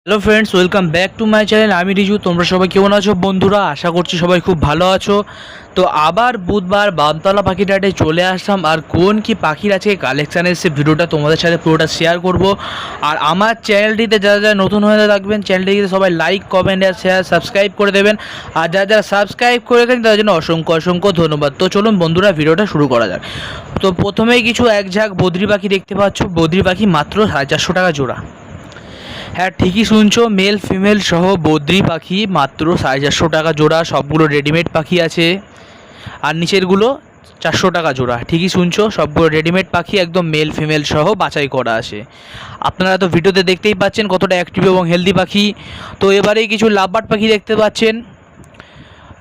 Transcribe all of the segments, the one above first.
Hello friends, welcome back to my channel. আমি রিজু। তোমরা সবাই কেমন আছো বন্ধুরা? আশা করছি সবাই খুব ভালো আছো। তো আবার বুধবার বামতলা পাখির হাটে চলে আসলাম, আর কোন কি পাখির আছে কালেকশান এসে ভিডিওটা তোমাদের সাথে পুরোটা শেয়ার করব। আর আমার চ্যানেলটিতে যারা যারা নতুন হয়ে থাকবেন, চ্যানেলটিতে সবাই লাইক, কমেন্ট আর শেয়ার, সাবস্ক্রাইব করে দেবেন। আর যারা যারা সাবস্ক্রাইব করে দেন তাদের জন্য অসংখ্য অসংখ্য ধন্যবাদ। তো চলুন বন্ধুরা, ভিডিওটা শুরু করা যাক। তো প্রথমেই কিছু এক ঝাঁক বদ্রি পাখি দেখতে পাচ্ছ। বদ্রি পাখি মাত্র 450 টাকা জোড়া। হ্যাঁ, ঠিকই শুনছো, মেল ফিমেল সহ বদ্রি পাখি মাত্র 450 টাকা জোড়া। সবগুলো রেডিমেড পাখি আছে, আর নিচেরগুলো 400 টাকা জোড়া। ঠিকই শুনছো, সবগুলো রেডিমেড পাখি, একদম মেল ফিমেল সহ বাছাই করা আছে। আপনারা তো ভিডিওতে দেখতেই পাচ্ছেন কতটা অ্যাক্টিভ এবং হেলদি পাখি। তো এবারে কিছু লাভবার্ড পাখি দেখতে পাচ্ছেন।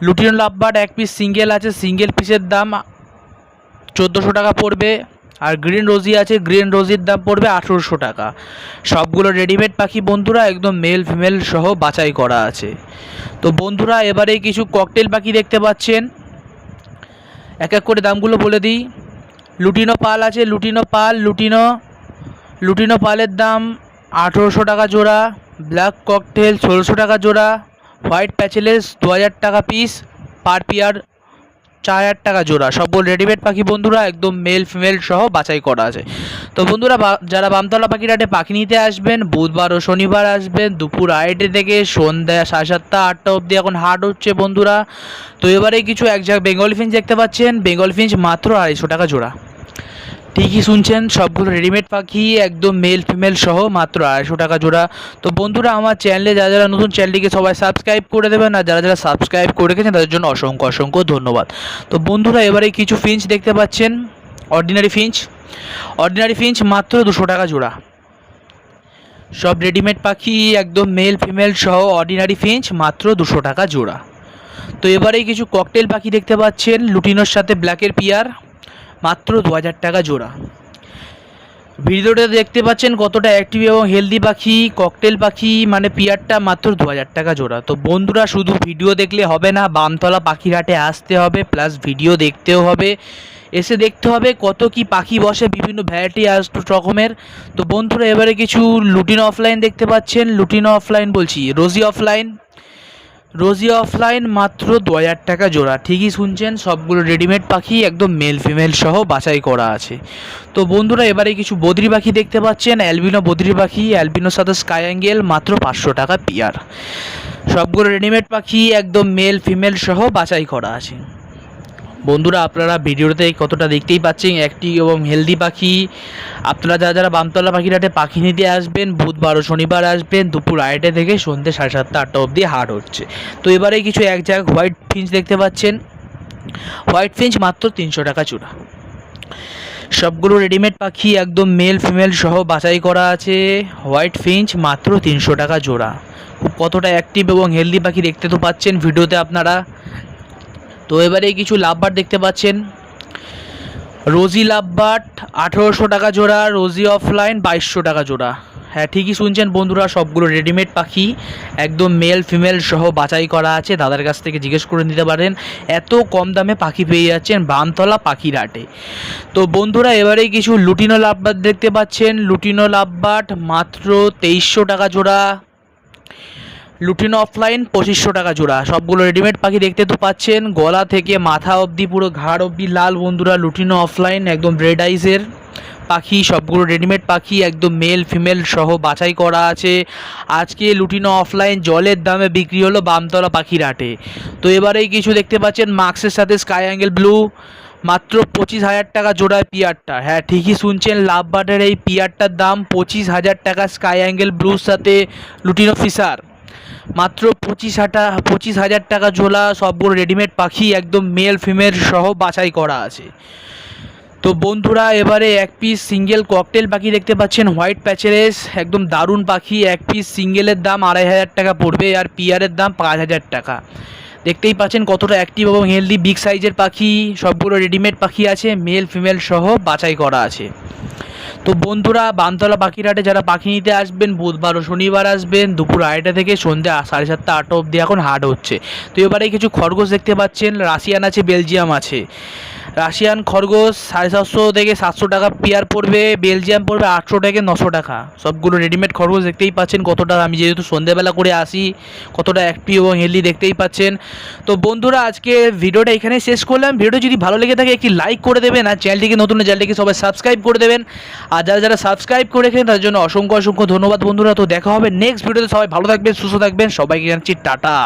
লুটিনো লাভবার্ড এক পিস সিঙ্গেল আছে, সিঙ্গেল পিসের দাম 1400 টাকা পড়বে। আর গ্রিন রোজি আছে, গ্রিন রোজির দাম পড়বে 1800 টাকা। সবগুলো রেডিমেড পাখি বন্ধুরা, একদম মেল ফিমেল সহ বাছাই করা আছে। তো বন্ধুরা এবারে কিছু ককটেল পাখি দেখতে পাচ্ছেন। এক এক করে দামগুলো বলে দিই। লুটিনো পাল আছে, লুটিনো পালের দাম 1800 টাকা জোড়া। ব্ল্যাক ককটেল 1600 টাকা জোড়া। হোয়াইট প্যাচেলেস 2000 টাকা পিস, পার পেয়ার 4000 টাকা জোড়া। সবগুলো রেডিমেড পাখি বন্ধুরা, একদম মেল ফিমেল সহ বাছাই করা আছে। তো বন্ধুরা যারা বামতলা পাখির হাটে পাখি নিতে আসবেন, বুধবার ও শনিবার আসবেন দুপুর 2:30 থেকে সন্ধ্যা 7:30 8টা অবধি এখন হাট হচ্ছে বন্ধুরা। তো এবারে কিছু এক ঝাঁক বেঙ্গলি ফিঞ্চ দেখতে পাচ্ছেন। বেঙ্গলি ফিঞ্চ মাত্র 250 টাকা জোড়া। ঠিকই শুনছেন, সবগুলো রেডিমেড পাখি, একদম মেল ফিমেল সহ মাত্র 250 টাকা জোড়া। তো বন্ধুরা আমার চ্যানেলে যারা যারা নতুন, চ্যানেলটিকে সবাই সাবস্ক্রাইব করে দেবেন। আর যারা যারা সাবস্ক্রাইব করে রেখেছেন তাদের জন্য অসংখ্য অসংখ্য ধন্যবাদ। তো বন্ধুরা এবারে কিছু ফিঞ্চ দেখতে পাচ্ছেন। অর্ডিনারি ফিঞ্চ মাত্র 200 টাকা জোড়া। সব রেডিমেড পাখি, একদম মেল ফিমেল সহ অর্ডিনারি ফিঞ্চ মাত্র 200 টাকা জোড়া। তো এবারে কিছু ককটেল পাখি দেখতে পাচ্ছেন। লুটিনোর সাথে ব্ল্যাকের পেয়ার মাত্র 2000 টাকা জোড়া। ভিডিওটা দেখতে পাচ্ছেন কতটা অ্যাক্টিভ এবং হেলদি পাখি। ককটেল পাখি মানে পেয়ারটা মাত্র 2000 টাকা জোড়া। তো বন্ধুরা শুধু ভিডিও দেখলে হবে না, বামতলা পাখির হাটে আসতে হবে, প্লাস ভিডিও দেখতেও হবে। এসে দেখতে হবে কত কি পাখি বসে, বিভিন্ন ভ্যারাইটি রকমের। তো বন্ধুরা এবারে কিছু লুটিনো অফলাইন দেখতে পাচ্ছেন। রোজি অফলাইন মাত্র 2000 টাকা জোড়া। ঠিকই শুনছেন, সবগুলো রেডিমেড পাখি, একদম মেল ফিমেল সহ বাছাই করা আছে। তো বন্ধুরা এবারে কিছু বদ্রি পাখি দেখতে পাচ্ছেন। অ্যালবিনো বদ্রি পাখি, অ্যালবিনোর সাথে স্কাই অ্যাঙ্গেল মাত্র 500 টাকা পেয়ার। সবগুলো রেডিমেড পাখি, একদম মেল ফিমেল সহ বাছাই করা আছে। বন্ধুরা আপনারা ভিডিওতে কতটা দেখতেই পাচ্ছেন অ্যাক্টিভ এবং হেলদি পাখি। আপনারা যারা যারা বামতলা পাখির হাটে পাখি নিতে আসবেন, বুধবার ও শনিবার আসবেন দুপুর 2:30 থেকে সন্ধ্যে 7:30 8টা অবধি হাট হচ্ছে। তো এবারে কিছু এক জায়গায় হোয়াইট ফিঞ্চ দেখতে পাচ্ছেন। হোয়াইট ফিঞ্চ মাত্র 300 টাকা জোড়া। সবগুলো রেডিমেড পাখি, একদম মেল ফিমেল সহ বাছাই করা আছে। হোয়াইট ফিঞ্চ মাত্র 300 টাকা জোড়া। কতটা অ্যাক্টিভ এবং হেলদি পাখি দেখতে তো পাচ্ছেন ভিডিওতে আপনারা। তো এবারে কিছু লাভবার্ড দেখতে পাচ্ছেন। রোজি লাভবার্ড 1800 টাকা জোড়া। রোজি অফলাইন 2200 টাকা জোড়া। হ্যাঁ ঠিকই শুনছেন বন্ধুরা, সবগুলো রেডিমেড পাখি, একদম মেল ফিমেল সহ বাছাই করা আছে। দাদার কাছ থেকে জিজ্ঞেস করে নিতে পারেন, এত কম দামে পাখি পেয়ে যাচ্ছেন বামতলা পাখির হাটে। তো বন্ধুরা এবারে কিছু লুটিনো লাভবার্ড দেখতে পাচ্ছেন। লুটিনো লাভবার্ড মাত্র 2300 টাকা জোড়া। লুটিনো অফলাইন 2500 টাকা জোড়া। সবগুলো রেডিমেড পাখি দেখতে তো পাচ্ছেন, গলা থেকে মাথা অবধি পুরো ঘাড় অবধি লাল বন্ধুরা। লুটিনো অফলাইন একদম রেড আইসের পাখি, সবগুলো রেডিমেড পাখি, একদম মেল ফিমেল সহ বাছাই করা আছে। আজকে লুটিনো অফলাইন জলের দামে বিক্রি হলো বামতলা পাখির হাটে। তো এবারেই কিছু দেখতে পাচ্ছেন মাক্সের সাথে স্কাই অ্যাঙ্গেল ব্লু মাত্র 25,000 টাকা জোড়ায় পেয়ারটা। হ্যাঁ ঠিকই শুনছেন, লাভবার্ডের এই পেয়ারটার দাম 25,000 টাকা। স্কাই অ্যাঙ্গেল ব্লুর সাথে লুটিনো ফিশার মাত্র 25,000 টাকা জোড়া। সবগুলো রেডিমেড পাখি, একদম মেল ফিমেল সহ বাছাই করা আছে। তো বন্ধুরা এবারে এক পিস সিঙ্গেল ককটেল পাখি দেখতে পাচ্ছেন। হোয়াইট প্যাচেলেস, একদম দারুণ পাখি। এক পিস সিঙ্গেলের দাম 2500 টাকা পড়বে, আর পিয়ারের দাম 5000 টাকা। দেখতেই পাচ্ছেন কতটা অ্যাক্টিভ এবং হেলদি, বিগ সাইজের পাখি। সবগুলো রেডিমেড পাখি আছে, মেল ফিমেল সহ বাছাই করা আছে। তো বন্ধুরা বামতলা পাখির হাটে যারা পাখি নিতে আসবেন, বুধবার ও শনিবার আসবেন দুপুর 2:30 থেকে সন্ধ্যে 7:30 8টা অবধি এখন হাট হচ্ছে। তো এবারে কিছু খরগোশ দেখতে পাচ্ছেন। রাশিয়ান আছে, বেলজিয়াম আছে। রাশিয়ান খরগোশ 750 থেকে 700 টাকা পেয়ার পড়বে, বেলজিয়াম পড়বে 800 থেকে 900 টাকা। সবগুলো রেডিমেড খরগোশ দেখতেই পাচ্ছেন কতটা, আমি যেহেতু সন্ধ্যেবেলা করে আসি, কতটা অ্যাক্টিভ এবং হেলদি দেখতেই পাচ্ছেন। তো বন্ধুরা আজকে ভিডিওটা এখানেই শেষ করলাম। ভিডিও যদি ভালো লেগে থাকে একটি লাইক করে দেবেন, আর চ্যানেলটিকে নতুন চ্যানেলটিকে সবাই সাবস্ক্রাইব করে দেবেন। আর যারা যারা সাবস্ক্রাইব করে রেখেছেন তার জন্য অসংখ্য অসংখ্য ধন্যবাদ বন্ধুরা। তো দেখা হবে নেক্সট ভিডিওতে, সবাই ভালো থাকবেন, সুস্থ থাকবেন, সবাইকে জানাচ্ছি টাটা।